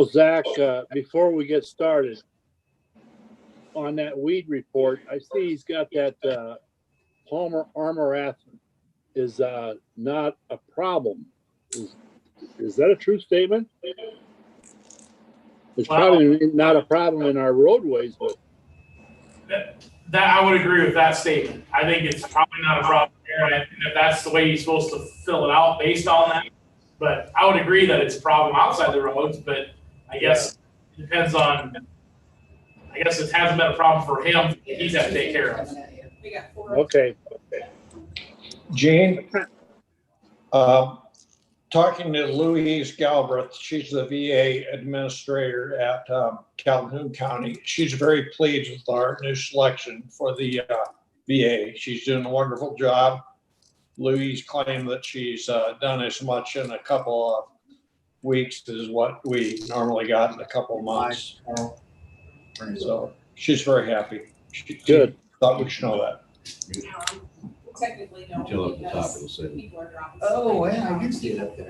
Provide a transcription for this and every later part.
Zach, before we get started, on that weed report, I see he's got that Palmer Armorath is not a problem. Is that a true statement? It's probably not a problem in our roadways, but that I would agree with that statement. I think it's probably not a problem here, and if that's the way you're supposed to fill it out based on that. But I would agree that it's a problem outside the roads, but I guess it depends on. I guess it hasn't been a problem for him. He's had to take care of. okay. Gene, talking to Louise Galbraith, she's the VA administrator at Calhoun County. She's very pleased with our new selection for the VA. She's doing a wonderful job. Louise claimed that she's done as much in a couple of weeks as what we normally got in a couple of months. So she's very happy. Good. Thought we should know that. Technically, no. Until up the top, it'll say. People are dropping. Oh, yeah, I can see it up there.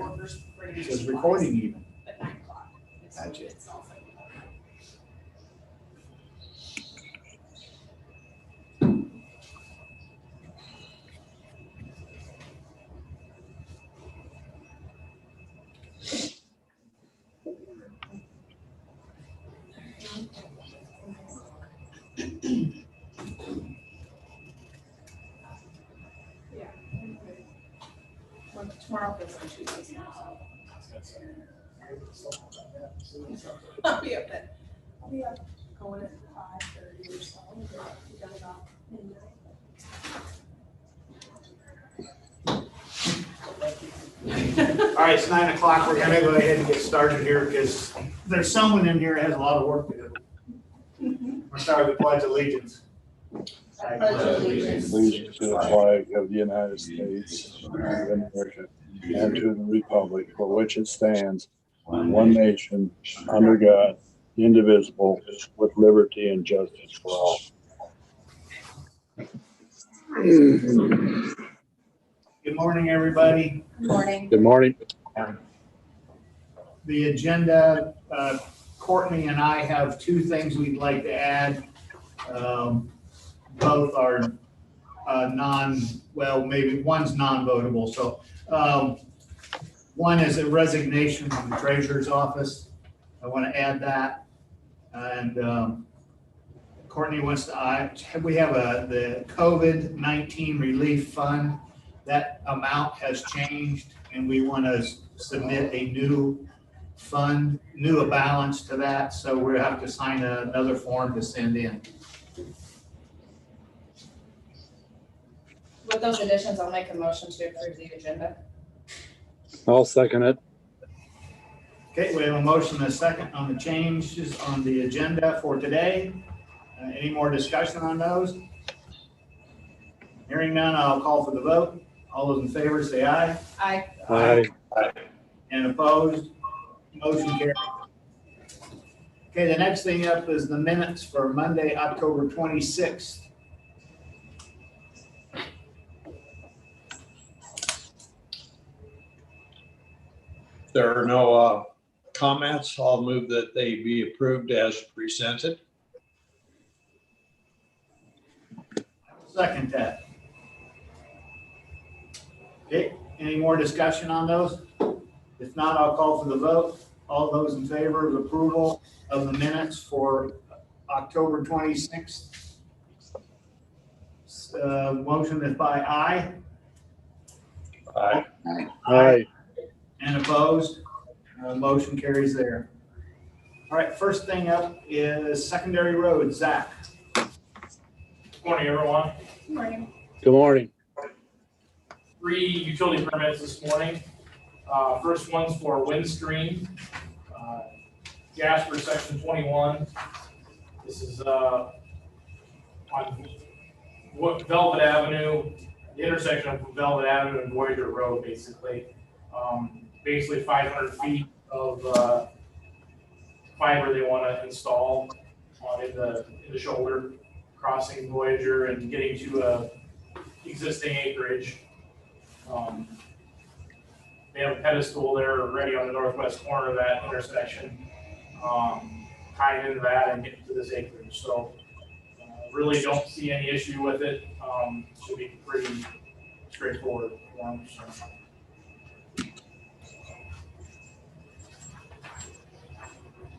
It says recording even. At 9 o'clock. Gotcha. It's also. Tomorrow is on Tuesday. I'll be up at, going at 5:30 or so. We got about midnight. All right, it's 9 o'clock. We're gonna go ahead and get started here because there's someone in here that has a lot of work to do. We're starting the Pledge of Allegiance. I pledge allegiance Allegiance to the flag of the United States of America and to the republic for which it stands, one nation, under God, indivisible, with liberty and justice for all. Good morning, everybody. Good morning. Good morning. The agenda, Courtney and I have two things we'd like to add. Both are maybe one's non-votable. So one is a resignation from the treasurer's office. I want to add that. And Courtney wants to, we have the COVID-19 relief fund. That amount has changed and we want to submit a new fund, a balance to that. So we'll have to sign another form to send in. With those additions, I'll make a motion to approve the agenda. I'll second it. Okay, we have a motion and a second on the changes on the agenda for today. Any more discussion on those? Hearing none, I'll call for the vote. All those in favor say aye. Aye. Aye. And opposed? Motion carried. Okay, the next thing up is the minutes for Monday, October 26th. There are no comments. I'll move that they be approved as presented. Second that. Okay, any more discussion on those? If not, I'll call for the vote. All those in favor of approval of the minutes for October 26th. Motion is by aye. Aye. Aye. And opposed? Motion carries there. All right, first thing up is secondary roads. Zach. Good morning, everyone. Good morning. Good morning. 3 utility permits this morning. First one's for Windstream, Jasper section 21. This is on Velvet Avenue, the intersection of Velvet Avenue and Voyager Road, basically. Basically 500 feet of fiber they want to install in the shoulder, crossing Voyager and getting to a existing acreage. They have a pedestal there ready on the northwest corner of that intersection. tying into that and getting to this acreage. So really don't see any issue with it. Should be pretty straightforward for them. So.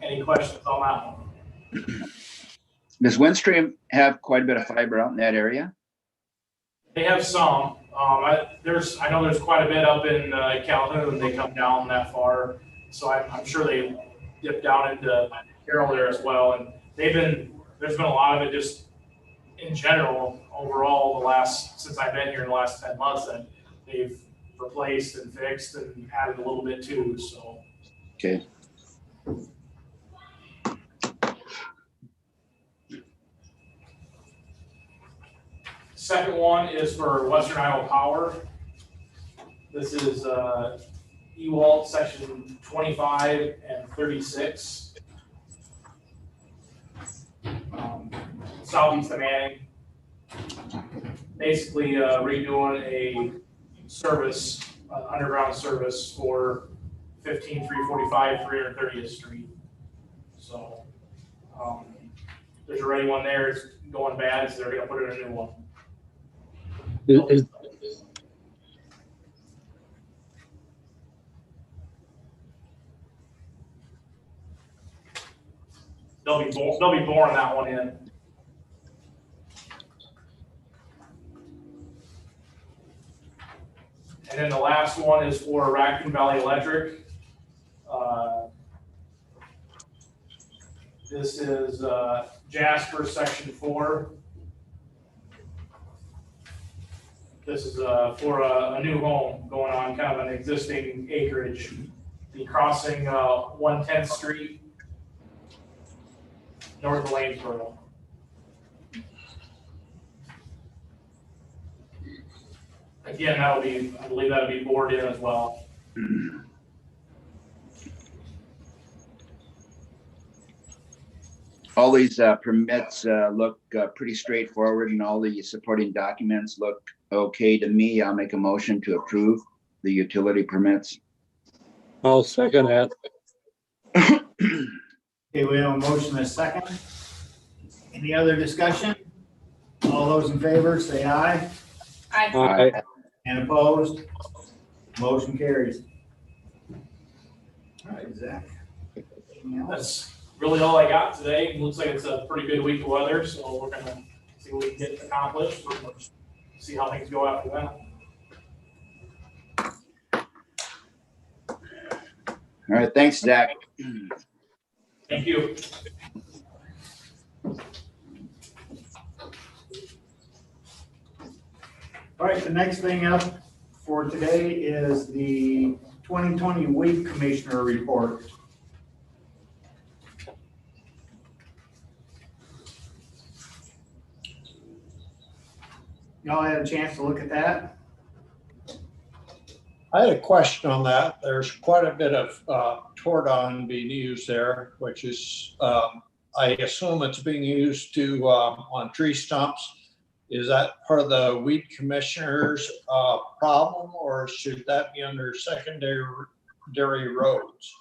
Any questions on that one? Does Windstream have quite a bit of fiber out in that area? They have some. I know there's quite a bit up in Calhoun. They come down that far, so I'm sure they dip down into Carroll there as well. And there's been a lot of it just in general overall since I've been here in the last 10 months that they've replaced and fixed and added a little bit too. So. Okay. Second one is for Western Iowa Power. This is EWALT section 25 and 36. Southeast of Manning. Basically redoing a service, underground service for 15345 330th Street. So there's already one there. It's going bad, so they're going to put in a new one. They'll be boring that one in. And then the last one is for Raccoon Valley Electric. This is Jasper Section 4. This is for a new home going on kind of an existing acreage. Be crossing 110th Street, north of Lanesboro. Again, I believe that'll be bored in as well. All these permits look pretty straightforward, and all the supporting documents look okay to me. I'll make a motion to approve the utility permits. I'll second that. Okay, we have a motion and a second. Any other discussion? All those in favor, say aye. Aye. And opposed? Motion carries. All right, Zach. Anything else? That's really all I got today. Looks like it's a pretty good week of weather, so we're gonna see what we can get accomplished. See how things go after that. All right, thanks, Zach. Thank you. All right, the next thing up for today is the 2020 Weed Commissioner Report. Y'all had a chance to look at that? I had a question on that. There's quite a bit of Tordon being used there, which is, I assume it's being used to on tree stumps. Is that part of the weed commissioner's problem, or should that be under secondary roads?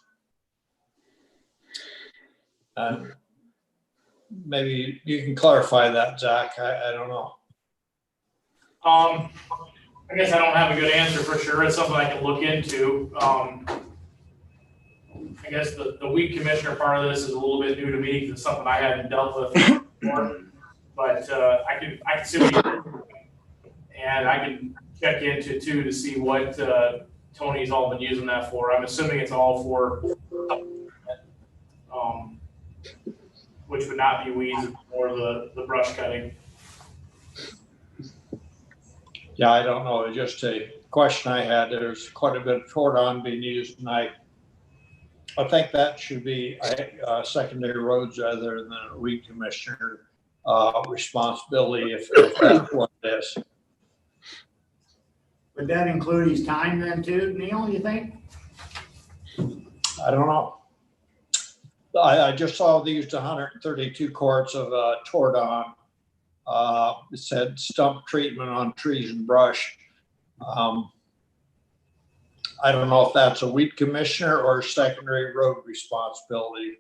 Maybe you can clarify that, Zach. I don't know. I guess I don't have a good answer for sure. It's something I can look into. I guess the weed commissioner part of this is a little bit new to me because it's something I hadn't dealt with before. But I can see what you and I can check into too to see what Tony's all been using that for. I'm assuming it's all for which would not be weeds, or the brush cutting. Yeah, I don't know. It's just a question I had. There's quite a bit of Tordon being used, and I think that should be secondary roads rather than a weed commissioner responsibility if that's what it is. Would that include his time then too, Neil, you think? I don't know. I just saw they used 132 quarts of Tordon. It said stump treatment on trees and brush. I don't know if that's a weed commissioner or secondary road responsibility.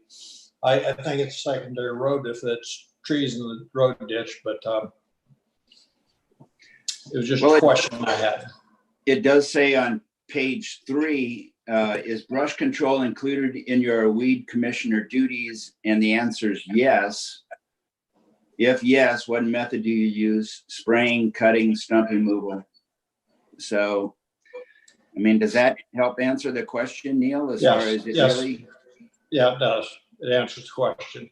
I think it's secondary road if it's trees in the road ditch, but it was just Well, a question I had. It does say on page 3, is brush control included in your weed commissioner duties? And the answer is yes. If yes, what method do you use? Spraying, cutting, stump removal? So, I mean, does that help answer the question, Neil, as far as it Yes. really? Yeah, it does. It answers the question.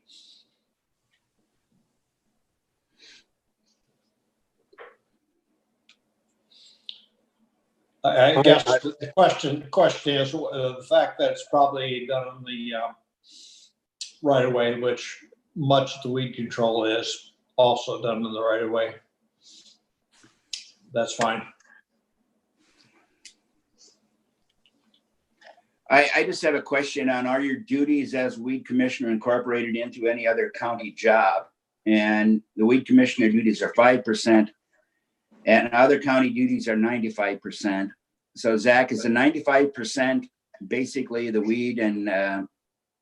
I guess the question is the fact that it's probably done on the right of way, which much of the weed control is also done in the right of way. That's fine. I just have a question on, are your duties as weed commissioner incorporated into any other county job? And the weed commissioner duties are 5%, and other county duties are 95%. So Zach, is the 95% basically the weed and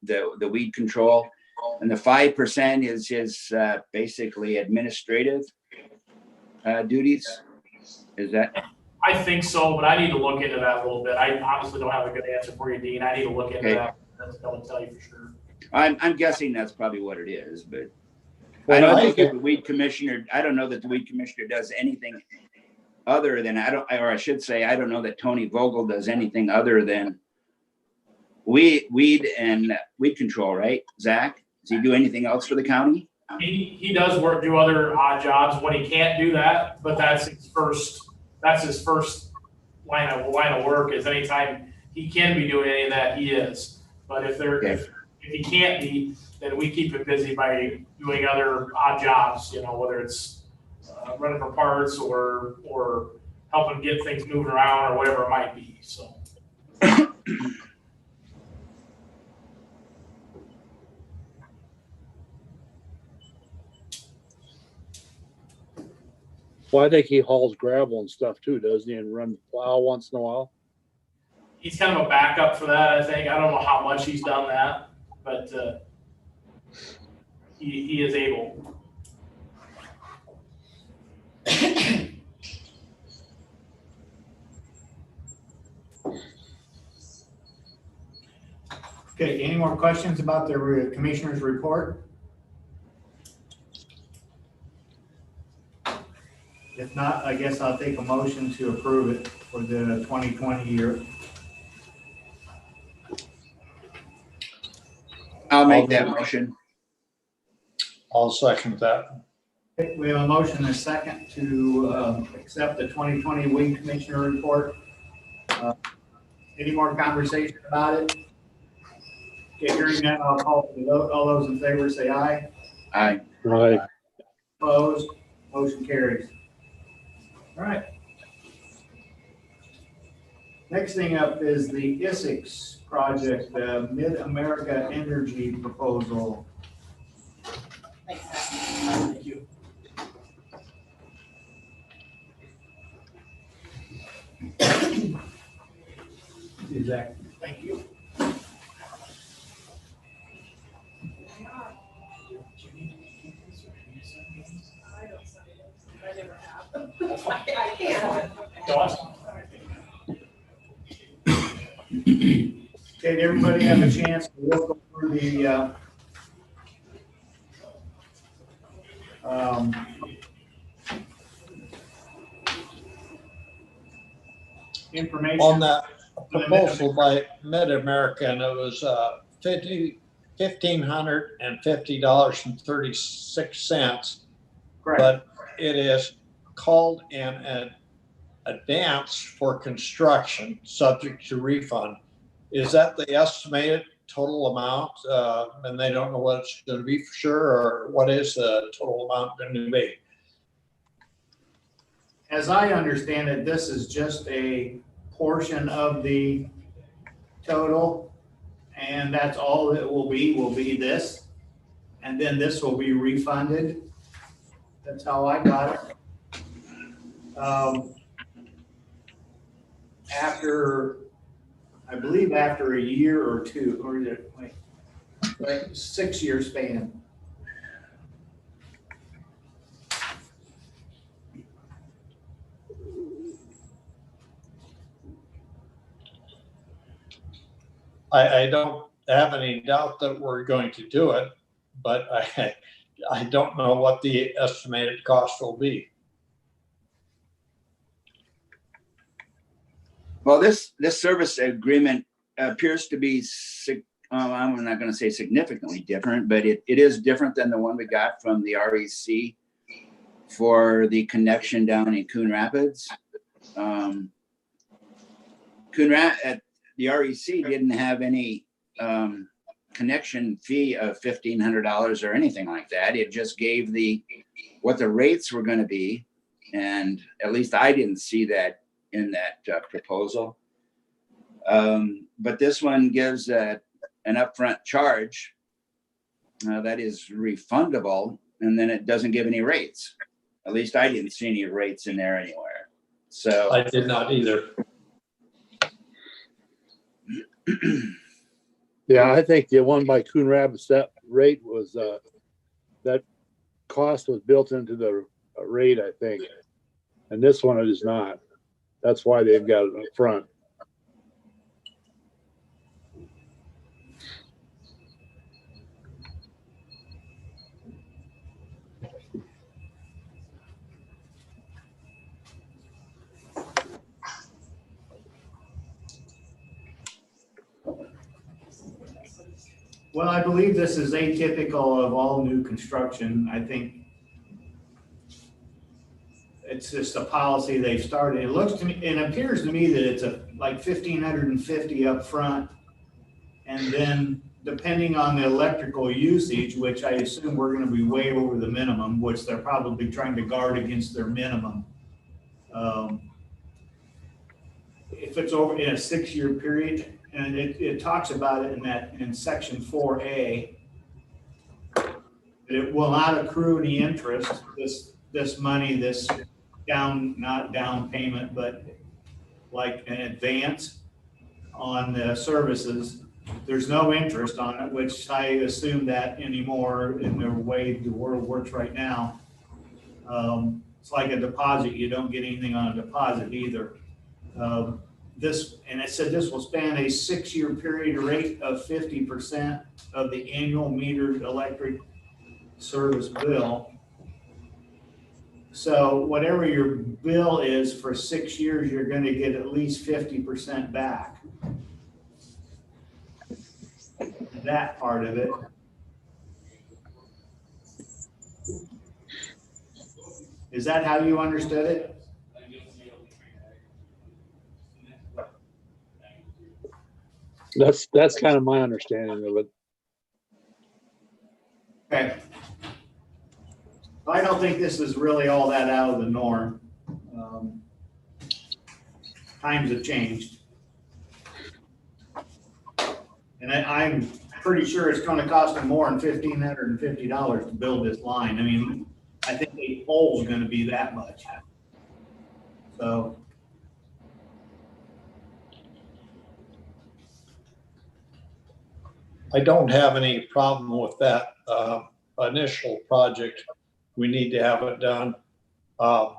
the weed control, and the 5% is his basically administrative duties? Is that? I think so, but I need to look into that a little bit. I honestly don't have a good answer for you, Dean. I need to look into that. That's what I'll tell you for sure. I'm guessing that's probably what it is, but Well, I don't I think think that the weed commissioner, I don't know that the weed commissioner does anything other than, I should say, I don't know that Tony Vogel does anything other than weed and weed control, right, Zach? Does he do anything else for the county? He does do other odd jobs when he can't do that, but that's his first line of work. Is anytime he can be doing any of that, he is. But if he can't be, then we keep him busy by doing other odd jobs. You know, whether it's running for parts or helping get things moving around or whatever it might be. So. Well, I think he hauls gravel and stuff too, doesn't he? And run the plow once in a while. He's kind of a backup for that, I think. I don't know how much he's done that, but he is able. Okay, any more questions about the commissioner's report? If not, I guess I'll take a motion to approve it for the 2020 year. I'll make that motion. I'll second that. Okay, we have a motion and a second to accept the 2020 weed commissioner report. Any more conversation about it? Okay, hearing none, I'll call for the vote. All those in favor say aye. Aye. Right. Opposed? Motion carries. All right. Next thing up is the Essex project, the Mid-America Energy Proposal. Thank you. Exactly. Thank you. I can't. Okay, did everybody have a chance to look over the information? On that proposal by Mid-American, it was $1,550.36, Correct. but it is called an advance for construction, subject to refund. Is that the estimated total amount? And they don't know what it's going to be for sure, or what is the total amount going to be? As I understand it, this is just a portion of the total, and that's all it will be this. And then this will be refunded. That's how I got it. After I believe after a year or two, or is it, wait, like 6 year span. I don't have any doubt that we're going to do it, but I don't know what the estimated cost will be. Well, this service agreement appears to be, I'm not going to say significantly different, but it is different than the one we got from the REC for the connection down in Coon Rapids. At the REC didn't have any connection fee of $1,500 or anything like that. It just gave what the rates were going to be, and at least I didn't see that in that proposal. But this one gives an upfront charge that is refundable, and then it doesn't give any rates. At least I didn't see any rates in there anywhere. So I did not either. Yeah, I think the one by Coon Rapids, that rate was, that cost was built into the rate, I think. And this one it is not. That's why they've got it up front. Well, I believe this is atypical of all new construction. I think it's just a policy they've started. It looks to me, it appears to me that it's like $1,550 up front. And then depending on the electrical usage, which I assume we're going to be way over the minimum, which they're probably trying to guard against their minimum. If it's over in a 6-year period, and it talks about it in section 4A, that it will not accrue any interest, this money, this not down payment, but like an advance on the services. There's no interest on it, which I assume that anymore in the way the world works right now. It's like a deposit. You don't get anything on a deposit either. And it said this will span a 6-year period, a rate of 50% of the annual metered electric service bill. So whatever your bill is for 6 years, you're going to get at least 50% back. That part of it. Is that how you understood it? That's kind of my understanding of it. Okay. I don't think this is really all that out of the norm. Times have changed. And I'm pretty sure it's going to cost them more than $1,550 to build this line. I mean, I think a pole is going to be that much. So. I don't have any problem with that initial project. We need to have it done. I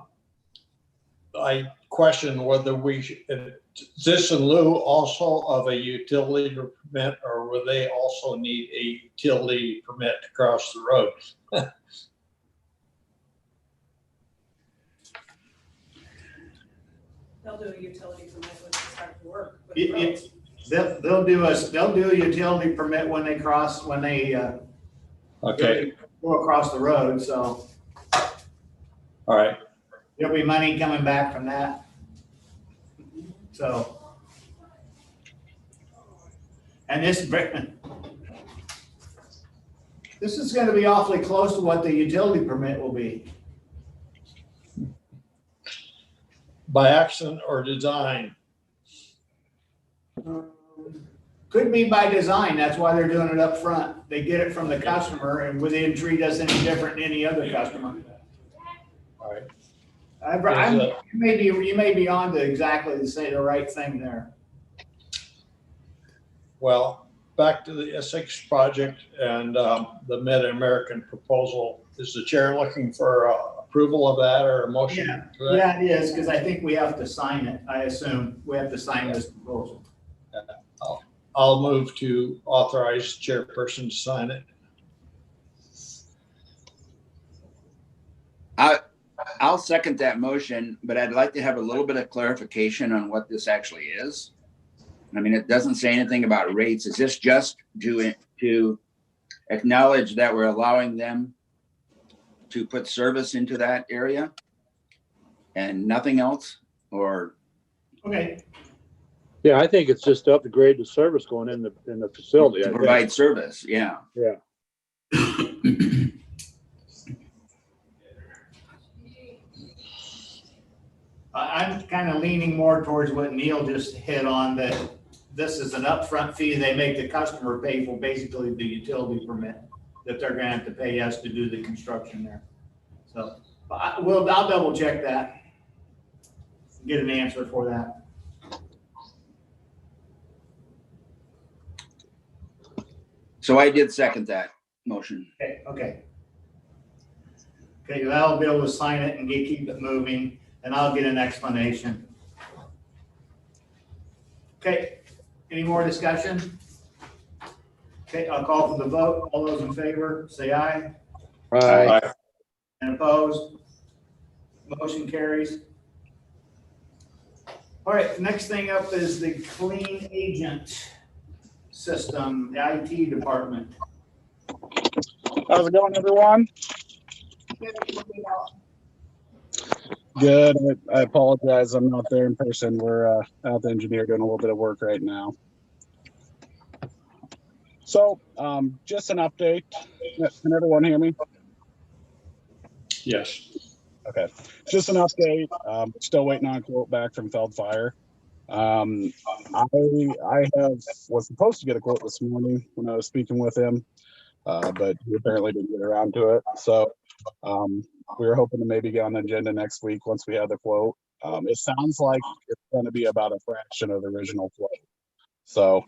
question whether is this in lieu also of a utility permit, or will they also need a utility permit to cross the road? They'll do a utility permit when they start to work. They'll do a utility permit when they Okay. go across the road. So All right. there'll be money coming back from that. So, and this is going to be awfully close to what the utility permit will be. By accident or design? Could be by design. That's why they're doing it up front. They get it from the customer, and we didn't treat us any different than any other customer. All right. You may be on to exactly the right thing there. Well, back to the Essex project and the Mid-American proposal. Is the chair looking for approval of that or a motion? Yeah, for that? yeah, it is, because I think we have to sign it. I assume we have to sign this proposal. I'll move to authorize chairperson to sign it. I'll second that motion, but I'd like to have a little bit of clarification on what this actually is. I mean, it doesn't say anything about rates. Is this just to acknowledge that we're allowing them to put service into that area and nothing else? Or Okay, Yeah, I think it's just to upgrade the service going in the facility. to I think. provide service? Yeah. Yeah. I'm kind of leaning more towards what Neil just hit on, that this is an upfront fee they make the customer pay for, basically the utility permit that they're gonna have to pay us to do the construction there. So, I'll double check that. Get an answer for that. So I did second that motion. Okay. Okay, I'll be able to sign it and keep it moving, and I'll get an explanation. Okay, any more discussion? Okay, I'll call for the vote. All those in favor, say aye. Right. And opposed? Motion carries. All right, next thing up is the clean agent system, the IT department. How's it going, everyone? Good. I apologize. I'm not there in person. We're out the engineer doing a little bit of work right now. So, just an update. Can everyone hear me? Yes. Okay. Just an update. Still waiting on a quote back from Feldfire. I was supposed to get a quote this morning when I was speaking with him, but he apparently didn't get around to it. So we were hoping to maybe get on the agenda next week once we have the quote. It sounds like it's going to be about a fraction of the original quote. So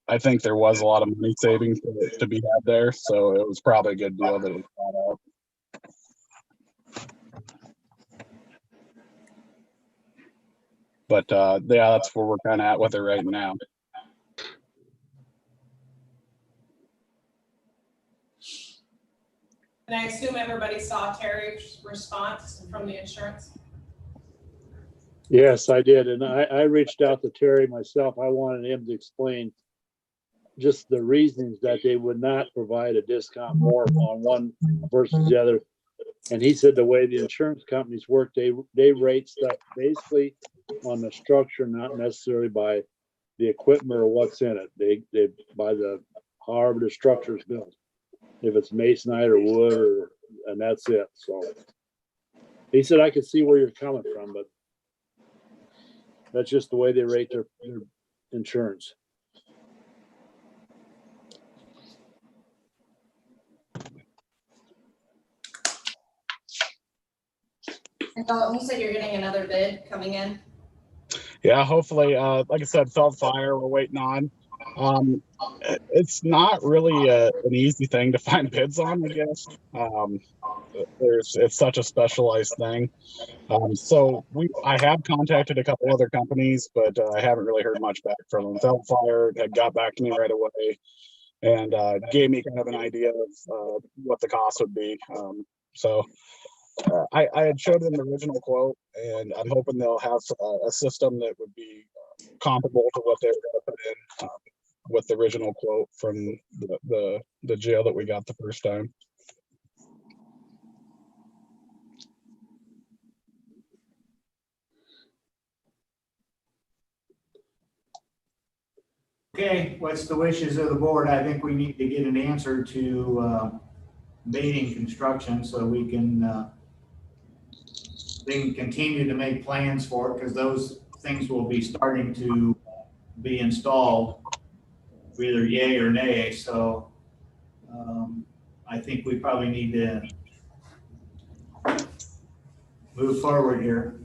I think there was a lot of money savings to be had there. So it was probably a good deal that it was bought out. But yeah, that's where we're kind of at with it right now. And I assume everybody saw Terry's response from the insurance? Yes, I did. And I reached out to Terry myself. I wanted him to explain just the reasons that they would not provide a discount more on one versus the other. And he said the way the insurance companies work, they rate stuff basically on the structure, not necessarily by the equipment or what's in it. They by the however the structure is built. If it's masonite or wood, and that's it. So he said I could see where you're coming from, but that's just the way they rate their insurance. And Dalton, you said you're getting another bid coming in? Yeah, hopefully, like I said, Feldfire we're waiting on. It's not really an easy thing to find bids on, I guess. It's such a specialized thing. So I have contacted a couple other companies, but I haven't really heard much back from them. Feldfire had got back to me right away and gave me kind of an idea of what the cost would be. So I had showed them the original quote, and I'm hoping they'll have a system that would be comparable to what they were going to put in with the original quote from the jail that we got the first time. Okay, what's the wishes of the board? I think we need to get an answer to Baiting Construction so we can continue to make plans for it, because those things will be starting to be installed, either yay or nay. So I think we probably need to move forward here.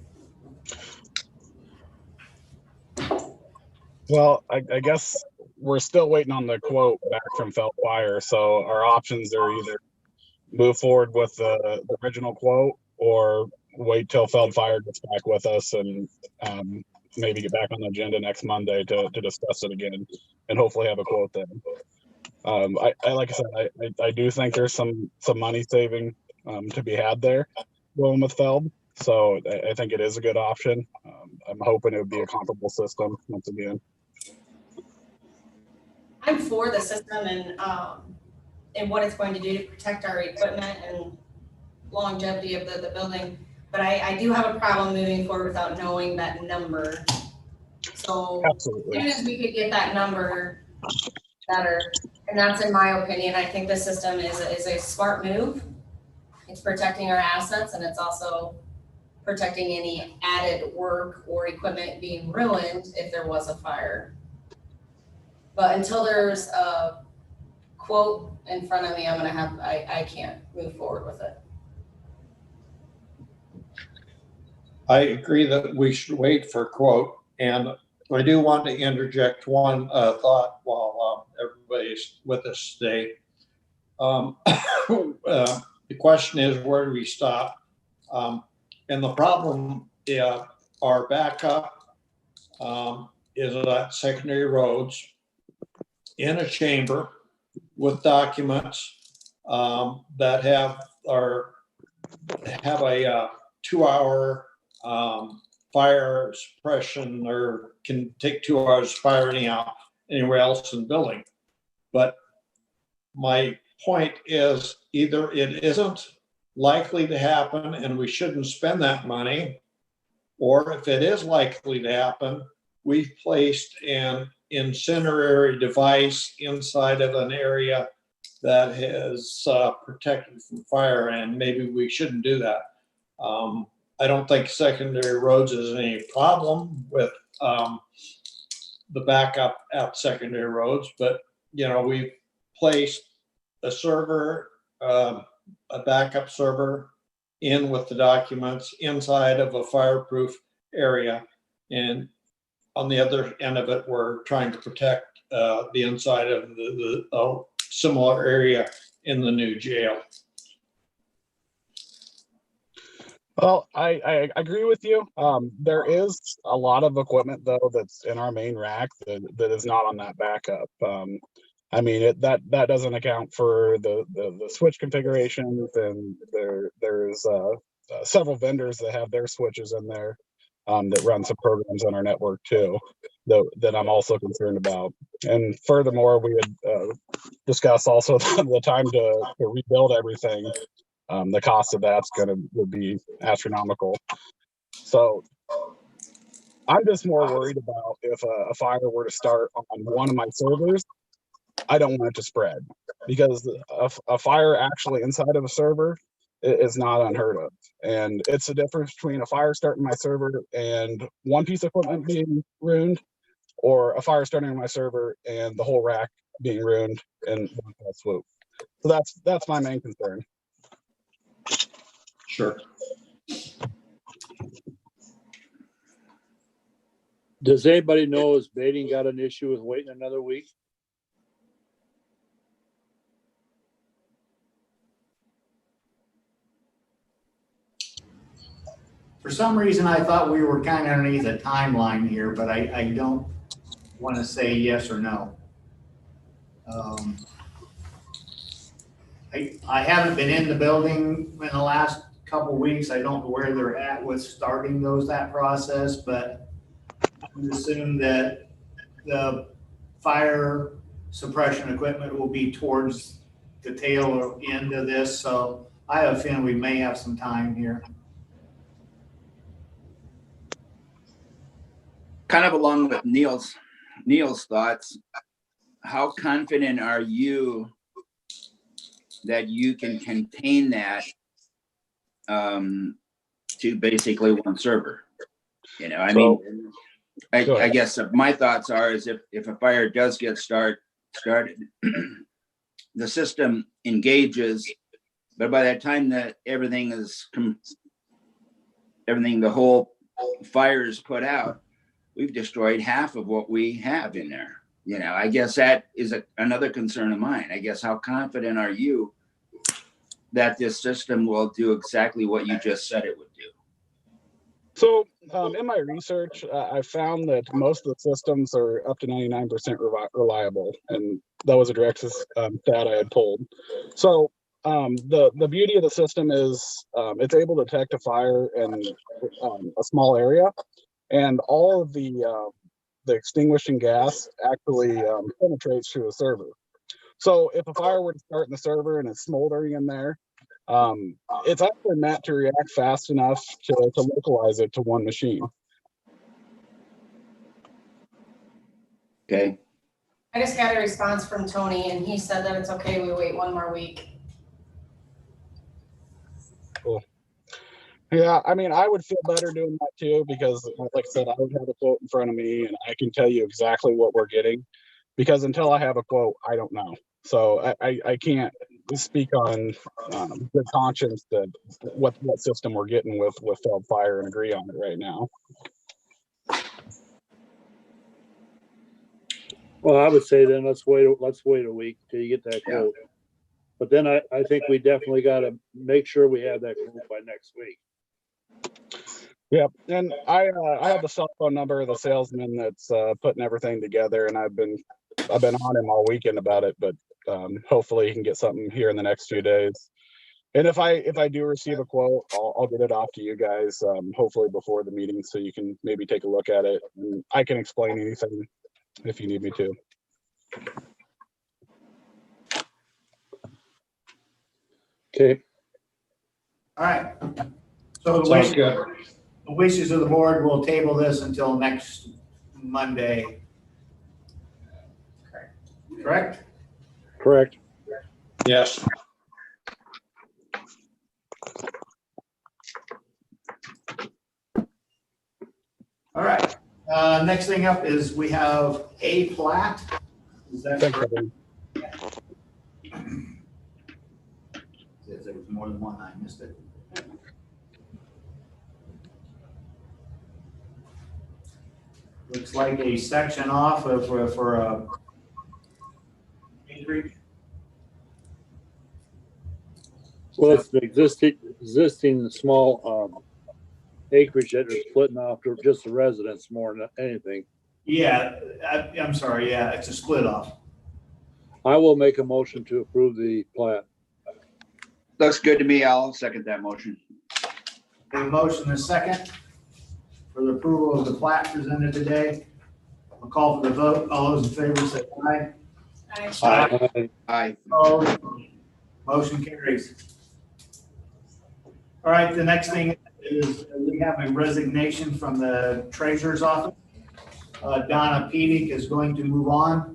Well, I guess we're still waiting on the quote back from Felt Fire. So our options are either move forward with the original quote or wait till Feld Fire gets back with us and maybe get back on the agenda next Monday to discuss it again and hopefully have a quote then. I like I said, I do think there's some money saving to be had there going with Feld. So I think it is a good option. I'm hoping it would be a comparable system once again. I'm for the system and what it's going to do to protect our equipment and longevity of the building. But I do have a problem moving forward without knowing that number. So Absolutely. as soon as we could get that number better, and that's in my opinion, I think the system is a smart move. It's protecting our assets and it's also protecting any added work or equipment being ruined if there was a fire. But until there's a quote in front of me, I can't move forward with it. I agree that we should wait for a quote, and I do want to interject one thought while everybody's with us today. The question is, where do we stop? And the problem, our backup is at secondary roads in a chamber with documents that have a 2-hour fire suppression, or can take 2 hours firing out anywhere else in the building. But my point is, either it isn't likely to happen and we shouldn't spend that money, or if it is likely to happen, we've placed an incendiary device inside of an area that is protected from fire, and maybe we shouldn't do that. I don't think secondary roads is any problem with the backup at secondary roads, but we've placed a server, a backup server in with the documents inside of a fireproof area. And on the other end of it, we're trying to protect the inside of the similar area in the new jail. Well, I agree with you. There is a lot of equipment though that's in our main rack that is not on that backup. I mean, that doesn't account for the switch configurations, and there's several vendors that have their switches in there that run some programs on our network too that I'm also concerned about. And furthermore, we had discussed also the time to rebuild everything. The cost of that's would be astronomical. So I'm just more worried about if a fire were to start on one of my servers. I don't want it to spread, because a fire actually inside of a server is not unheard of. And it's the difference between a fire starting my server and one piece of equipment being ruined, or a fire starting on my server and the whole rack being ruined in one fell swoop. So that's my main concern. Sure. Does anybody know, has Baiting got an issue with waiting another week? For some reason, I thought we were kind of underneath a timeline here, but I don't want to say yes or no. I haven't been in the building in the last couple of weeks. I don't know where they're at with starting that process, but I would assume that the fire suppression equipment will be towards the tail end of this. So I have a feeling we may have some time here. Kind of along with Neil's thoughts, how confident are you that you can contain that to basically one server? I guess my thoughts are is if a fire does get started, the system engages, but by that time that the whole fire is put out, we've destroyed half of what we have in there. You know, I guess that is another concern of mine. I guess how confident are you that this system will do exactly what you just said it would do? So in my research, I found that most of the systems are up to 99% reliable, and that was a direct stat I had pulled. So the beauty of the system is it's able to detect a fire in a small area, and all of the extinguishing gas actually penetrates through the server. So if a fire were to start in the server and it's smoldering in there, it's actually meant to react fast enough to localize it to one machine. Okay. I just got a response from Tony and he said that it's okay, we wait one more week. Cool. Yeah, I mean, I would feel better doing that too, because like I said, I would have a quote in front of me and I can tell you exactly what we're getting, because until I have a quote, I don't know. So I can't speak on good conscience that what system we're getting with failed fire and agree on it right now. Well, I would say then let's wait a week till you get that quote. But then I think we definitely got to make sure we have that quote by next week. Yep, and I have the cell phone number of the salesman that's putting everything together, and I've been on him all weekend about it, but hopefully he can get something here in the next few days. And if I do receive a quote, I'll get it off to you guys, hopefully before the meeting, so you can maybe take a look at it, and I can explain anything if you need me to. Okay. All right. So Sounds good. the wishes of the board will table this until next Monday. Correct? Correct. Yes. All right. Next thing up is we have a plat. Is that Thanks, correct? everyone. There was more than one, I missed it. Looks like a section off of, for a acreage. Well, it's the existing small acreage that are splitting off to just the residents more than anything. Yeah, I'm sorry, yeah, it's a split off. I will make a motion to approve the plat. Looks good to me. I'll second that motion. A motion and a second for the approval of the plat presented today. I'll call for the vote. All those in favor say aye. Aye. Aye. Opposed? Motion carries. All right, the next thing is we have a resignation from the treasurer's office. Donna Pedic is going to move on.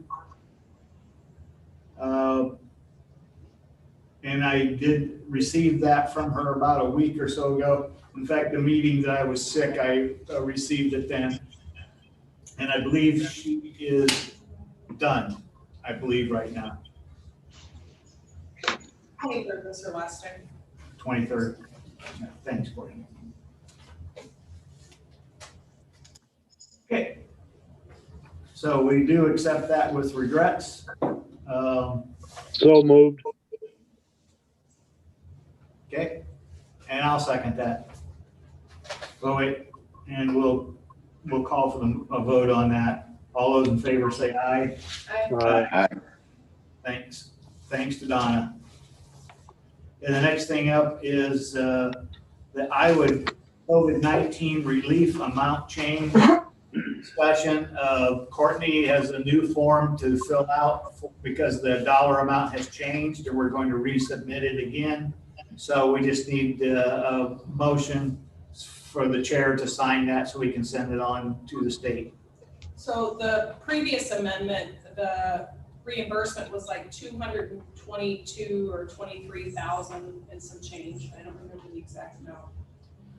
And I did receive that from her about a week or so ago. In fact, the meeting that I was sick, I received it then. And I believe she is done, I believe right now, 23rd was her last day. 23rd. Thanks, Courtney. Okay. So we do accept that with regrets. So moved. Okay, and I'll second that. So wait, and we'll call for a vote on that. All those in favor say aye. Aye. Thanks to Donna. And the next thing up is the Iowa COVID-19 relief amount change discussion. Courtney has a new form to fill out because the dollar amount has changed, and we're going to resubmit it again. So we just need a motion for the chair to sign that so we can send it on to the state. So the previous amendment, the reimbursement was like 222 or 23,000 and some change. I don't remember the exact amount.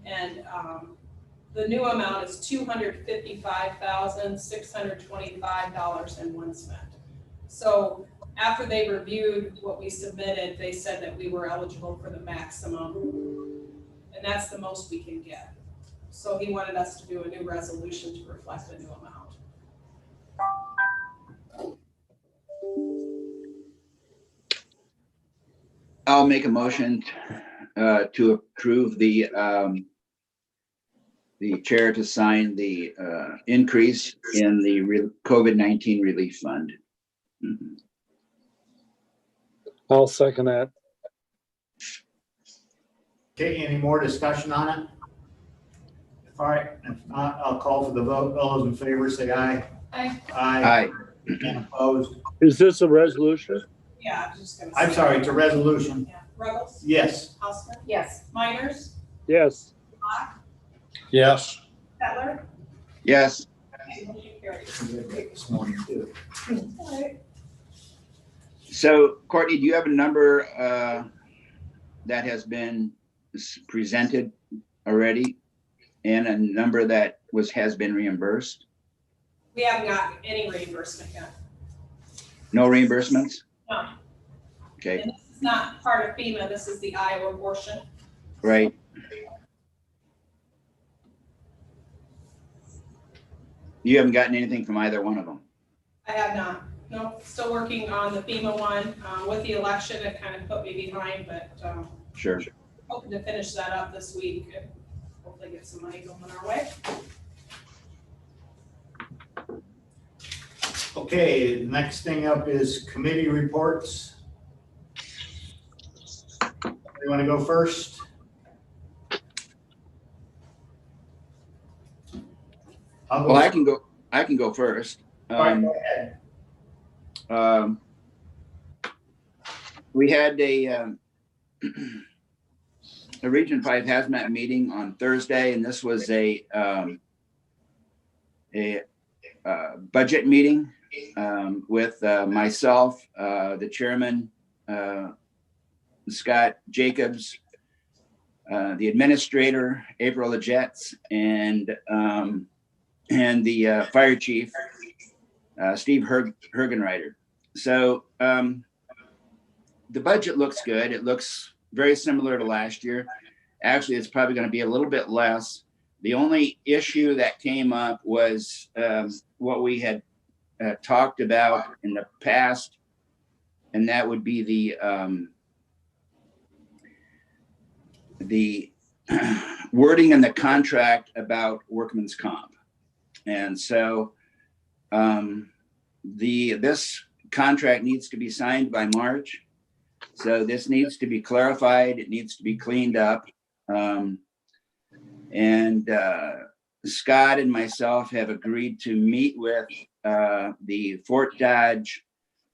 And the new amount is $255,625.01. So after they reviewed what we submitted, they said that we were eligible for the maximum, and that's the most we can get. So he wanted us to do a new resolution to reflect the new amount. I'll make a motion to approve the chair to sign the increase in the COVID-19 relief fund. Mhm. I'll second that. Okay, any more discussion on it? All right, if not, I'll call for the vote. All those in favor say aye. Aye. Aye. Aye. And opposed? Is this a resolution? Yeah, I'm just gonna. I'm say- sorry, it's a resolution. Yeah. Ruggles, Yes. Hausman, Yes. Miners, Yes. Mock, Yes. Kettler. Yes. Okay, motion carries. This morning too. All right. So Courtney, do you have a number that has been presented already and a number that has been reimbursed? We haven't gotten any reimbursement yet. No reimbursements? No. Okay, And this is not part of FEMA, this is the Iowa portion. right. You haven't gotten anything from either one of them? I have not. No, still working on the FEMA one. With the election, it kind of put me behind, but Sure. hoping to finish that up this week and hopefully get some money going our way. Okay, next thing up is committee reports. You want to go first? I'll go. Well, I can go first. All right, go ahead. We had a Region 5 hazmat meeting on Thursday, and this was a budget meeting with myself, the chairman, Scott Jacobs, the administrator, April Legetz, and the fire chief, Steve Hergenreiter. So the budget looks good. It looks very similar to last year. Actually, it's probably going to be a little bit less. The only issue that came up was what we had talked about in the past, and that would be the wording in the contract about workman's comp. And so this contract needs to be signed by March. So this needs to be clarified. It needs to be cleaned up. Scott and myself have agreed to meet with the Fort Dodge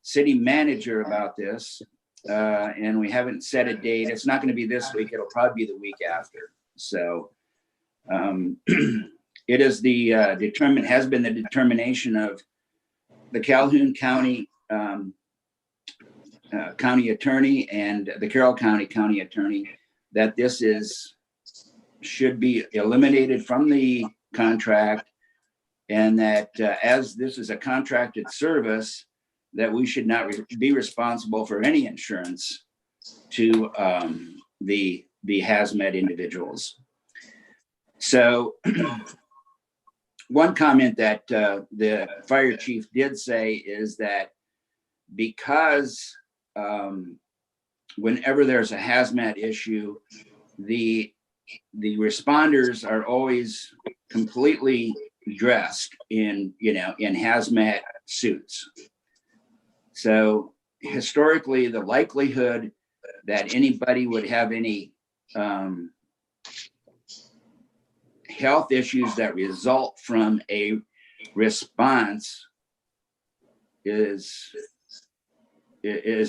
city manager about this. And we haven't set a date. It's not going to be this week. It'll probably be the week after. So it is has been the determination of the Calhoun County county attorney and the Carroll County attorney that this should be eliminated from the contract, and that as this is a contracted service, that we should not be responsible for any insurance to the hazmat individuals. So one comment that the fire chief did say is that because whenever there's a hazmat issue, the responders are always completely dressed in hazmat suits. So historically, the likelihood that anybody would have any health issues that result from a response is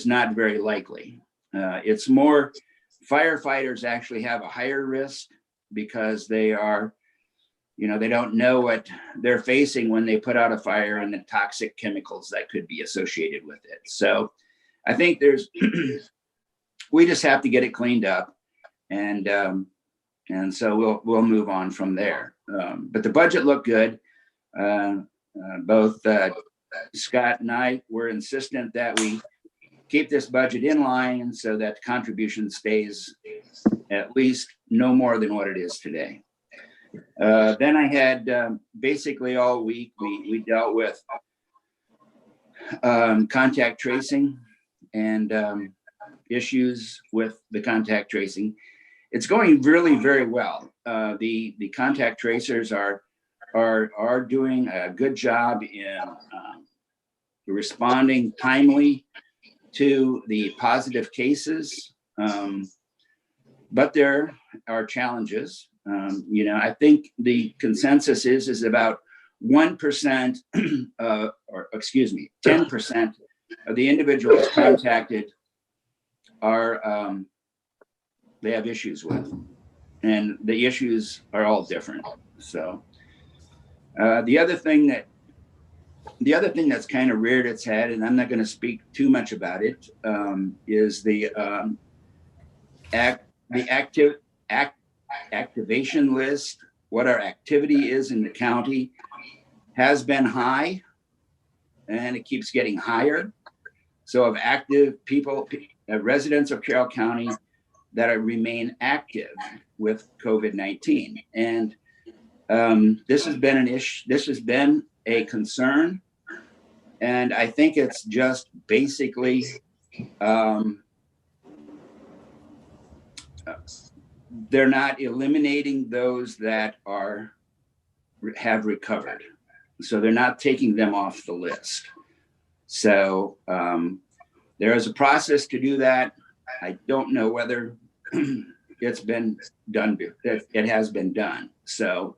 not very likely. It's more, firefighters actually have a higher risk because they are, they don't know what they're facing when they put out a fire and the toxic chemicals that could be associated with it. So I think we just have to get it cleaned up, and so we'll move on from there. But the budget looked good. Both Scott and I were insistent that we keep this budget in line so that the contribution stays at least no more than what it is today. Then I had basically all week, we dealt with contact tracing and issues with the contact tracing. It's going really very well. The contact tracers are doing a good job in responding timely to the positive cases. But there are challenges. I think the consensus is about 1%, or excuse me, 10% of the individuals contacted are they have issues with, and the issues are all different. So the other thing that's kind of reared its head, and I'm not going to speak too much about it, is the activation list. What our activity is in the county has been high, and it keeps getting higher. So of active people, residents of Carroll County that remain active with COVID-19. And this has been an issue. This has been a concern. And I think it's just basically they're not eliminating those that have recovered. So they're not taking them off the list. So there is a process to do that. I don't know whether it's been done. It has been done. So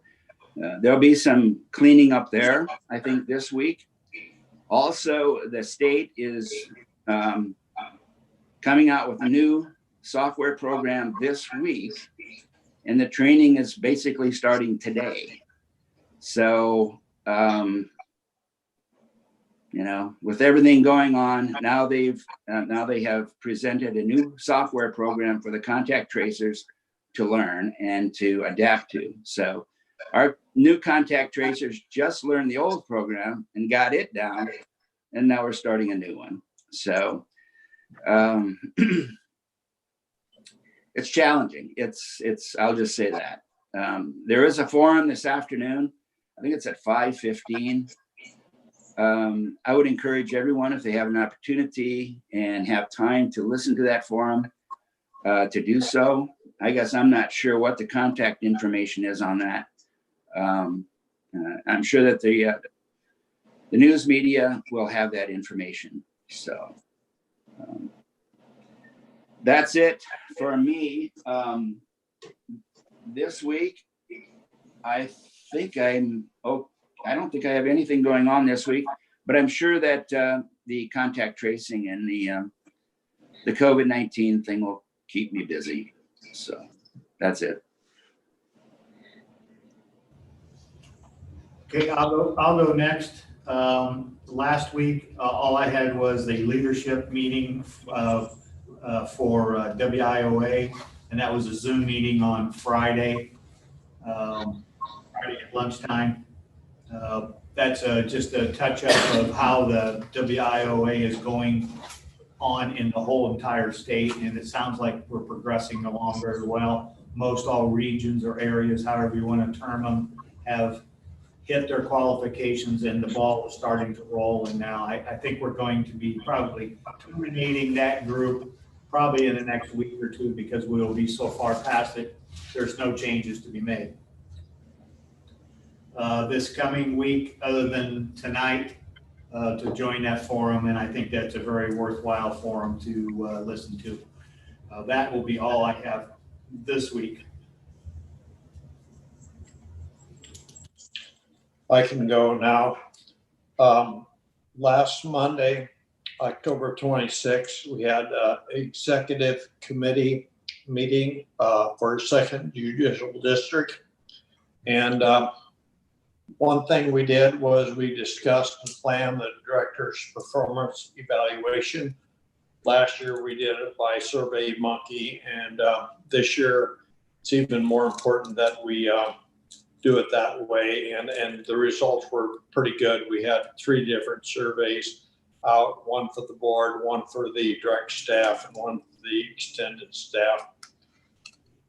there'll be some cleaning up there, I think, this week. Also, the state is coming out with a new software program this week, and the training is basically starting today. So, with everything going on, now they have presented a new software program for the contact tracers to learn and to adapt to. So our new contact tracers just learned the old program and got it down, and now we're starting a new one. So it's challenging. I'll just say that. There is a forum this afternoon. I think it's at 5:15. I would encourage everyone, if they have an opportunity and have time to listen to that forum, to do so. I guess I'm not sure what the contact information is on that. I'm sure that the news media will have that information. So that's it for me. This week, I don't think I have anything going on this week, but I'm sure that the contact tracing and the COVID-19 thing will keep me busy. So that's it. Okay, I'll go next. Last week, all I had was a leadership meeting for WIOA, and that was a Zoom meeting on Friday at lunchtime. That's just a touch-up of how the WIOA is going on in the whole entire state, and it sounds like we're progressing along very well. Most all regions or areas, however you want to term them, have hit their qualifications, and the ball is starting to roll. And now I think we're going to be probably terminating that group probably in the next week or two, because we will be so far past it, there's no changes to be made. This coming week, other than tonight, to join that forum, and I think that's a very worthwhile forum to listen to. That will be all I have this week. I can go now. Last Monday, October 26th, we had an executive committee meeting for 2nd Judicial District. And one thing we did was we discussed and planned the director's performance evaluation. Last year we did it by SurveyMonkey, and this year it's even more important that we do it that way. And the results were pretty good. We had 3 different surveys out, one for the board, one for the direct staff, and one for the extended staff.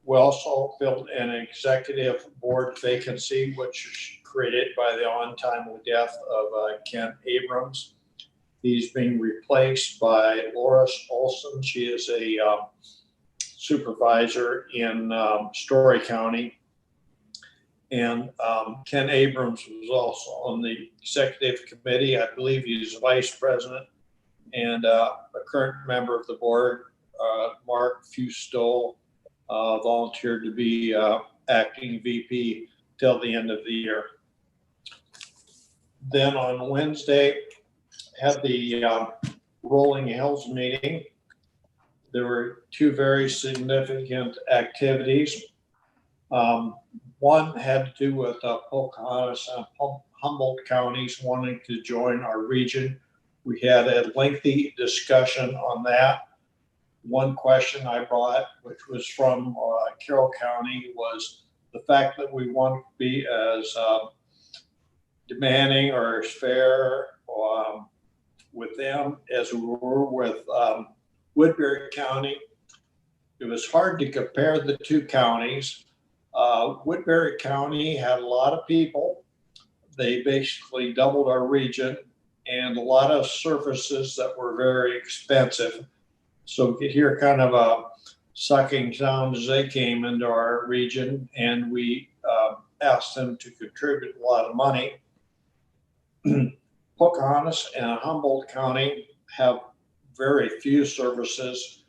We also filled an executive board vacancy, which is created by the untimely death of Ken Abrams. He's being replaced by Loris Olson. She is a supervisor in Story County. And Ken Abrams was also on the executive committee. I believe he's vice president. And a current member of the board, Mark Fusto, volunteered to be acting VP till the end of the year. Then on Wednesday, had the Rolling Hills meeting. There were two very significant activities. One had to do with Pocahontas and Humboldt counties wanting to join our region. We had a lengthy discussion on that. One question I brought, which was from Carroll County, was the fact that we want to be as demanding or as fair with them as we were with Woodbury County. It was hard to compare the two counties. Woodbury County had a lot of people. They basically doubled our region and a lot of services that were very expensive. So you could hear kind of a sucking sound as they came into our region, and we asked them to contribute a lot of money. Pocahontas and Humboldt County have very few services.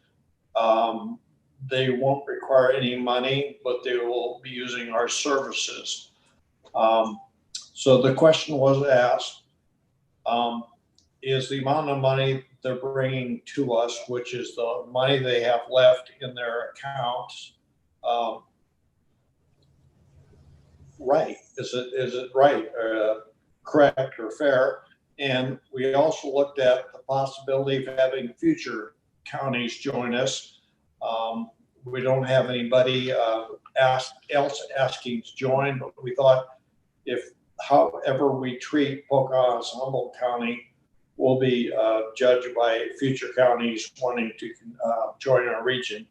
They won't require any money, but they will be using our services. So the question was asked, is the amount of money they're bringing to us, which is the money they have left in their accounts, right? Is it right, correct, or fair? And we also looked at the possibility of having future counties join us. We don't have anybody else asking to join, but we thought if however we treat Pocahontas and Humboldt County will be judged by future counties wanting to join our region.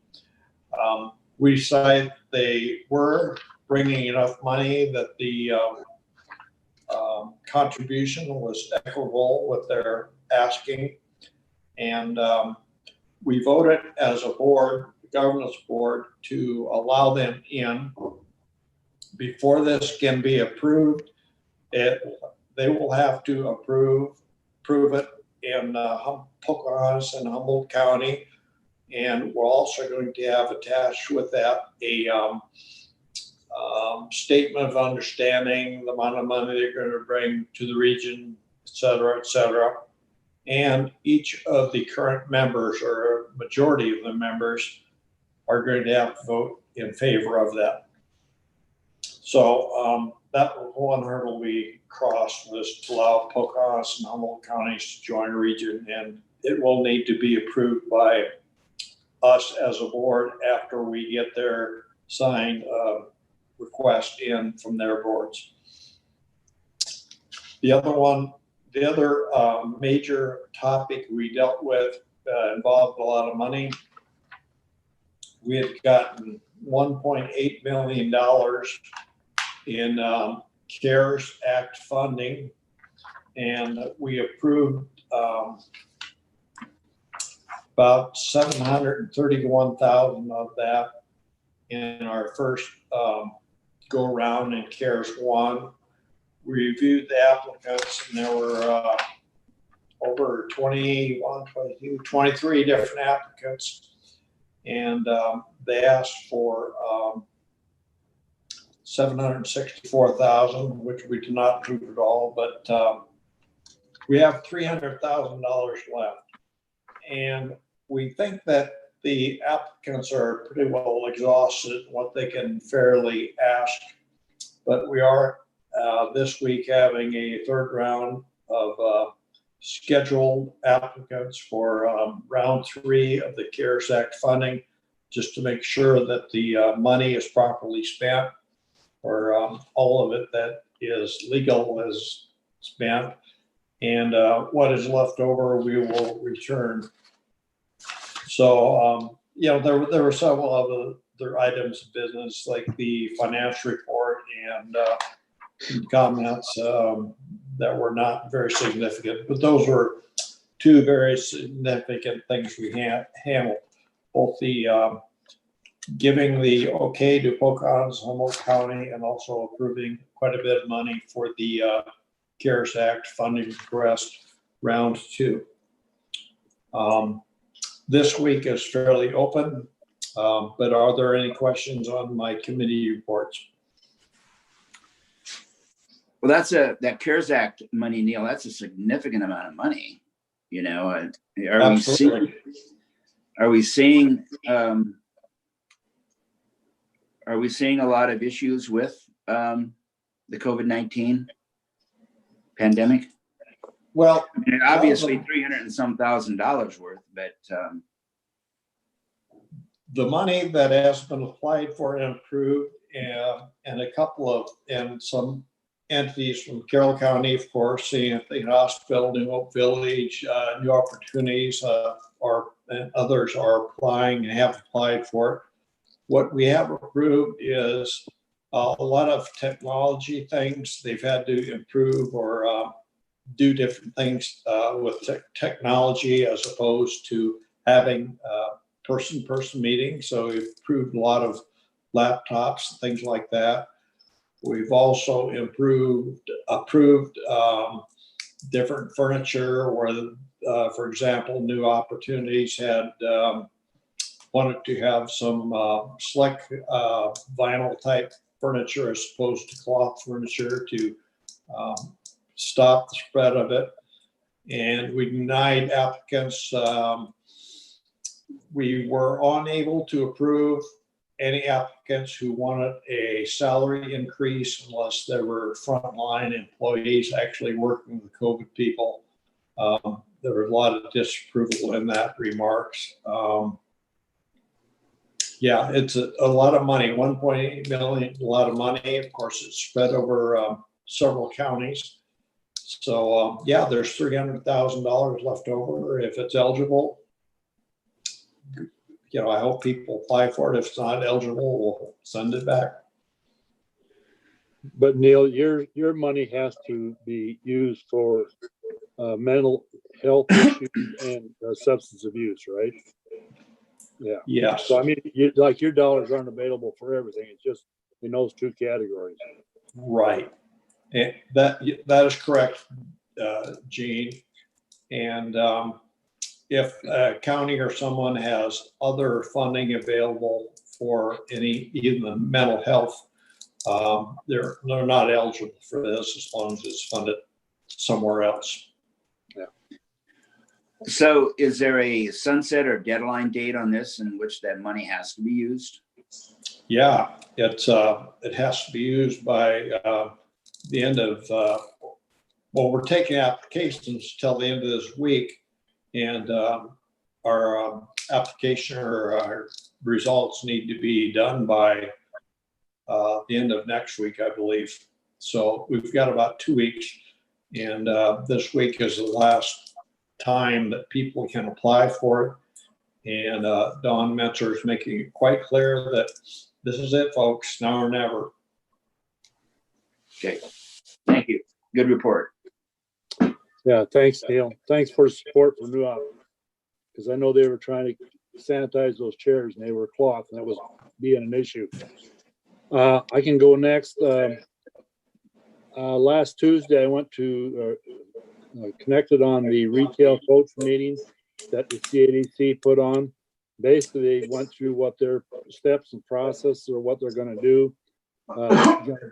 We decided they were bringing enough money that the contribution was equitable with their asking. And we voted as a board, the governance board, to allow them in. Before this can be approved, they will have to prove it in Pocahontas and Humboldt County. And we're also going to have attached with that a statement of understanding, the amount of money they're going to bring to the region, et cetera, et cetera. And each of the current members, or a majority of the members, are going to have to vote in favor of that. So that was one hurdle we crossed, was to allow Pocahontas and Humboldt counties to join a region, and it will need to be approved by us as a board after we get their signed request in from their boards. The other major topic we dealt with involved a lot of money. We had gotten $1.8 million in CARES Act funding, and we approved about $731,000 of that in our first go around in CARES 1. We reviewed the applicants, and there were over 21, 22, 23 different applicants. And they asked for $764,000, which we did not approve at all, but we have $300,000 left. And we think that the applicants are pretty well exhausted in what they can fairly ask, but we are this week having a third round of scheduled applicants for round 3 of the CARES Act funding, just to make sure that the money is properly spent, or all of it that is legal is spent, and what is left over we will return. So, there were several other items of business, like the financial report and comments that were not very significant, but those were two very significant things we handled. Both the giving the okay to Pocahontas, Humboldt County, and also approving quite a bit of money for the CARES Act funding request round 2. This week is fairly open, but are there any questions on my committee reports? Well, that CARES Act money, Neil, that's a significant amount of money. You know, Absolutely. are we seeing a lot of issues with the COVID-19 pandemic? Well, I mean, obviously $300 and some thousand worth, but the money that has been applied for and approved, and some entities from Carroll County, of course, seeing the hospital, New Hope Village, New Opportunities, and others are applying and have applied for it. What we have approved is a lot of technology things. They've had to improve or do different things with technology as opposed to having person-to-person meetings. So we've approved a lot of laptops, things like that. We've also approved different furniture where, for example, New Opportunities had wanted to have some slick vinyl type furniture as opposed to cloth furniture to stop the spread of it. And we denied applicants. We were unable to approve any applicants who wanted a salary increase unless there were frontline employees actually working with COVID people. There were a lot of disapproval in that remarks. Yeah, it's a lot of money, 1.8 million, a lot of money. Of course, it's spread over several counties. So yeah, there's $300,000 left over if it's eligible. You know, I hope people apply for it. If it's not eligible, we'll send it back. But Neil, your money has to be used for mental health issues and substance abuse, right? Yeah. Yes. So I mean, your dollars aren't available for everything. It's just in those two categories. Right. And that is correct, Gene. And if a county or someone has other funding available for even the mental health, they're not eligible for this as long as it's funded somewhere else. Yeah. So is there a sunset or deadline date on this in which that money has to be used? Yeah, it has to be used by the end of, well, we're taking applications till the end of this week, and our application or our results need to be done by the end of next week, I believe. So we've got about 2 weeks, and this week is the last time that people can apply for it. And Don Metzer is making it quite clear that this is it, folks, now or never. Okay, thank you. Good report. Yeah, thanks, Neil. Thanks for the support for New Op, because I know they were trying to sanitize those chairs and they were cloth, and that was being an issue. I can go next. Last Tuesday, I went to connected on the retail coach meeting that the CADC put on. Basically, they went through what their steps and process or what they're going to do.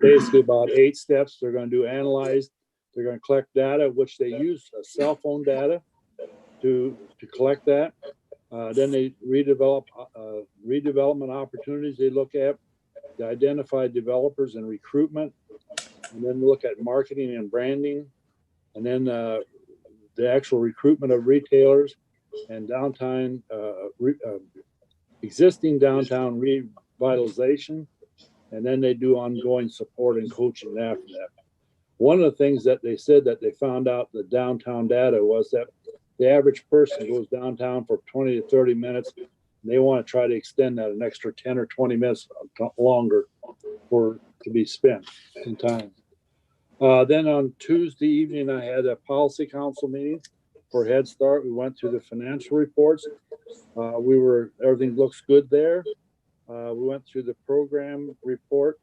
Basically, about 8 steps they're going to do: analyze. They're going to collect data, which they use cell phone data to collect that. Then they redevelopment opportunities they look at, to identify developers and recruitment, and then look at marketing and branding, and then the actual recruitment of retailers and downtown, existing downtown revitalization, and then they do ongoing support and coaching after that. One of the things that they said that they found out the downtown data was that the average person goes downtown for 20 to 30 minutes. And they want to try to extend that an extra 10 or 20 minutes longer to be spent in time. Then on Tuesday evening, I had a policy council meeting. for Head Start. We went through the financial reports. Everything looks good there. We went through the program report,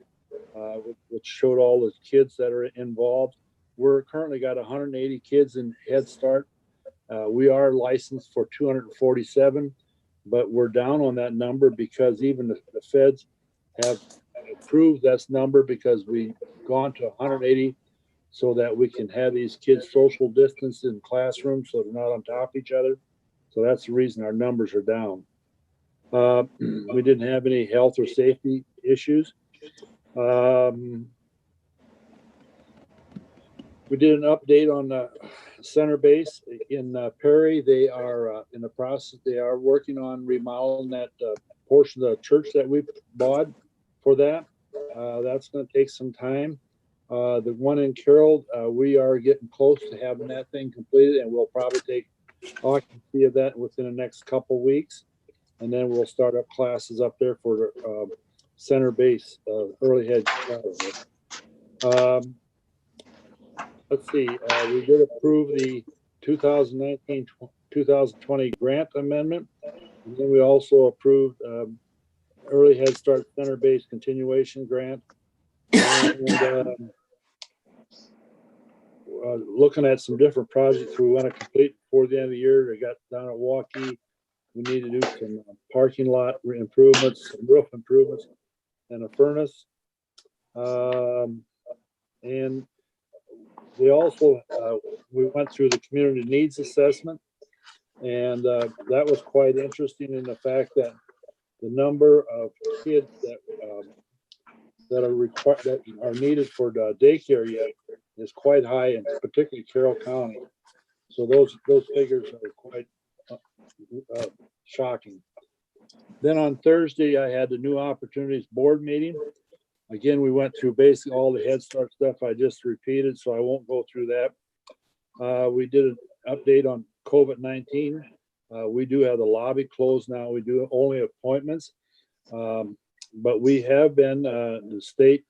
which showed all the kids that are involved. We're currently got 180 kids in Head Start. We are licensed for 247, but we're down on that number because even the feds have approved that number because we've gone to 180 so that we can have these kids social distance in classrooms so they're not on top of each other. So that's the reason our numbers are down. We didn't have any health or safety issues. We did an update on the center base in Perry. They are in the process. They are working on remodeling that portion of the church that we bought for that. That's going to take some time. The one in Carroll, we are getting close to having that thing completed, and we'll probably take occupancy of that within the next couple weeks. And then we'll start up classes up there for center base, early head. Let's see, we did approve the 2019-2020 grant amendment. And then we also approved early head start center base continuation grant. And, looking at some different projects we want to complete before the end of the year. We got down at Waukee. We need to do some parking lot improvements, some roof improvements, and a furnace. And we also, we went through the community needs assessment, and that was quite interesting in the fact that the number of kids that are required, that are needed for the daycare yet is quite high, and particularly Carroll County. So those figures are quite shocking. Then on Thursday, I had the New Opportunities Board meeting. Again, we went through basically all the Head Start stuff I just repeated, so I won't go through that. We did an update on COVID-19. We do have the lobby closed now. We do only appointments, but we have been, the state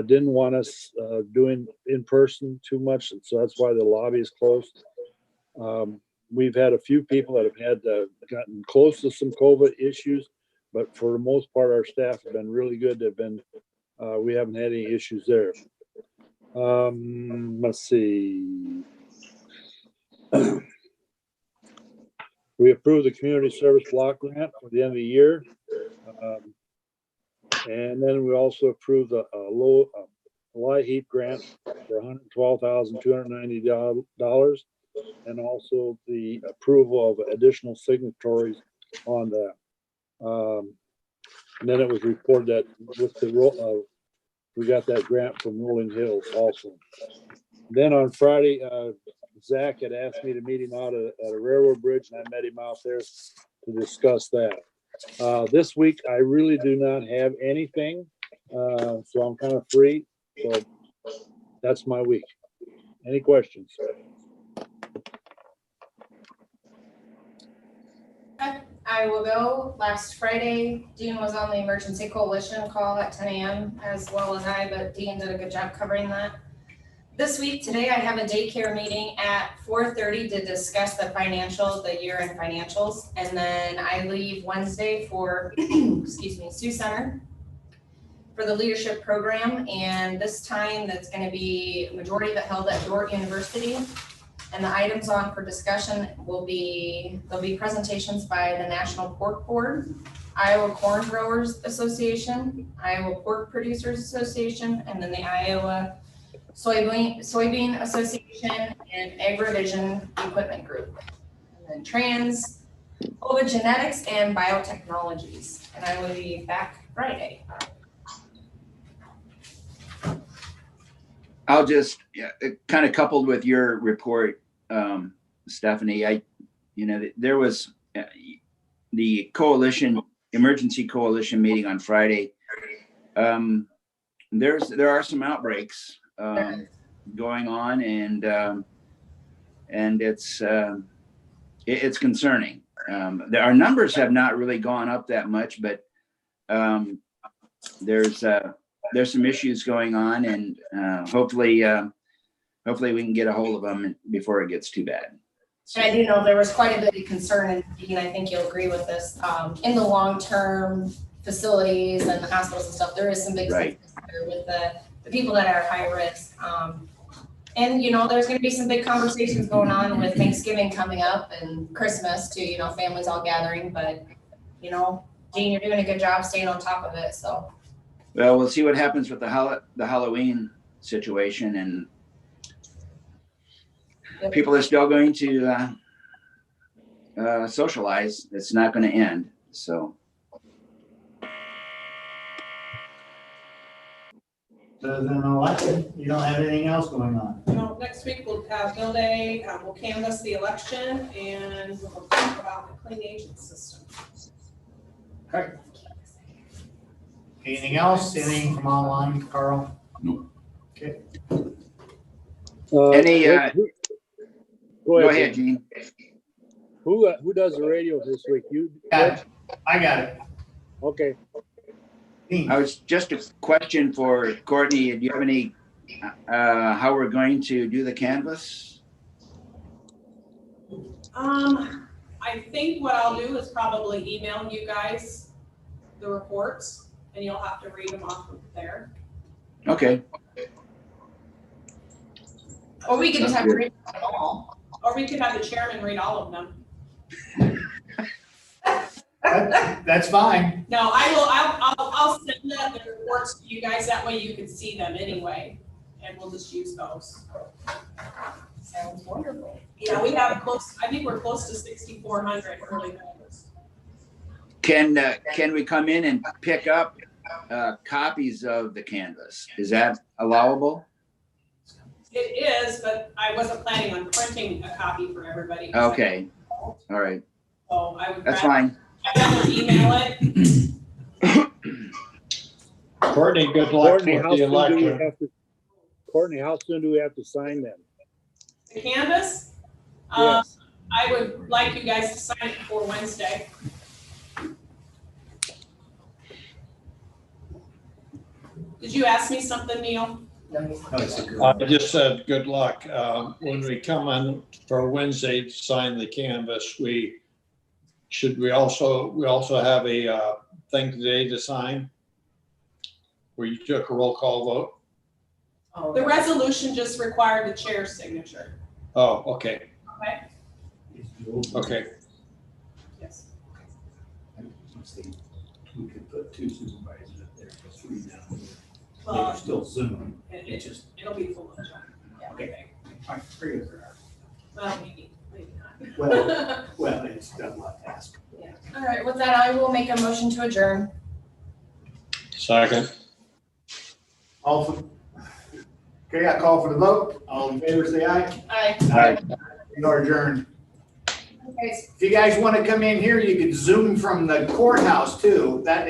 didn't want us doing in person too much, so that's why the lobby is closed. We've had a few people that have had gotten close to some COVID issues, but for the most part, our staff have been really good. They've been, we haven't had any issues there. Let's see. We approved the community service block grant for the end of the year. And then we also approved a low light heat grant for $112,290, and also the approval of additional signatories on that. And then it was reported that with the we got that grant from Rolling Hills also. Then on Friday, Zach had asked me to meet him out at a railroad bridge, and I met him out there to discuss that. This week, I really do not have anything, so I'm kind of free. So that's my week. Any questions? I will go. Last Friday, Dean was on the emergency coalition call at 10 a.m. as well as I, but Dean did a good job covering that. This week, today, I have a daycare meeting at 4:30 to discuss the year-end financials. And then I leave Wednesday for, excuse me, Sioux Center for the leadership program. And this time, that's going to be majority of it held at Dordt University. And the items on for discussion will be, there'll be presentations by the National Pork Board, Iowa Corn Growers Association, Iowa Pork Producers Association, and then the Iowa Soybean Association and AgriVision Equipment Group. And then trans, genetics, and biotechnologies. And I will be back Friday. I'll just kind of coupled with your report, Stephanie. There was the emergency coalition meeting on Friday. There are some outbreaks going on, and it's concerning. Our numbers have not really gone up that much, but there's some issues going on, and hopefully we can get a hold of them before it gets too bad. And I do know there was quite a bit of concern, and Dean, I think you'll agree with this, in the long-term facilities and the hospitals and stuff, there is some big Right. things there with the people that are high risk. And, you know, there's gonna be some big conversations going on with Thanksgiving coming up and Christmas too, you know, families all gathering, but, you know, Dean, you're doing a good job staying on top of it, so. Well, we'll see what happens with the Halloween situation, and Yep. people are still going to socialize. It's not going to end. So Other than an election, you don't have anything else going on. Well, next week we'll have Bill Day, we'll canvass the election and we'll talk about the clean agent system. Anything else? Anything from online, Carl? No. Okay. Any, Go go ahead, Gene. Who does the radio this week? You? Got it. I got it. Okay. Dean. I was just a question for Courtney. Do you have any, how we're going to do the canvas? I think what I'll do is probably email you guys the reports and you'll have to read them off of there. Okay. Or we could just have to Sounds read them all. Or we could have the chairman read all of them. That's fine. No, I'll send the reports to you guys, that way you can see them anyway, and we'll just use those. Sounds wonderful. Yeah, we have I think we're close to 6,400 early voters. Can we come in and pick up copies of the canvas? Is that allowable? It is, but I wasn't planning on printing a copy for everybody. Okay. All right. So I would That's rather fine. email it. Courtney, good luck Courtney, with how the soon do we election. have to? Courtney, how soon do we have to sign them? The canvas, Yes. I would like you guys to sign it before Wednesday. Did you ask me something, Neil? I just said, good luck. When we come on for Wednesday to sign the canvas, we also have a thing today to sign? Where you took a roll call vote? The resolution just required the chair's signature. Oh, okay. Okay. Okay. Yes. We could put 2 supervisors up there, 3 down there. They Well, can still zoom. it'll be full of junk. Okay. I figured there are. Well, maybe not. Well, it's done a lot to ask. All right, with that, I will make a motion to adjourn. Second. Okay, I call for the vote. All in favor, say aye. Aye. Aye. We are adjourned. Okay, If you guys want to come in here, you could Zoom from the courthouse too. That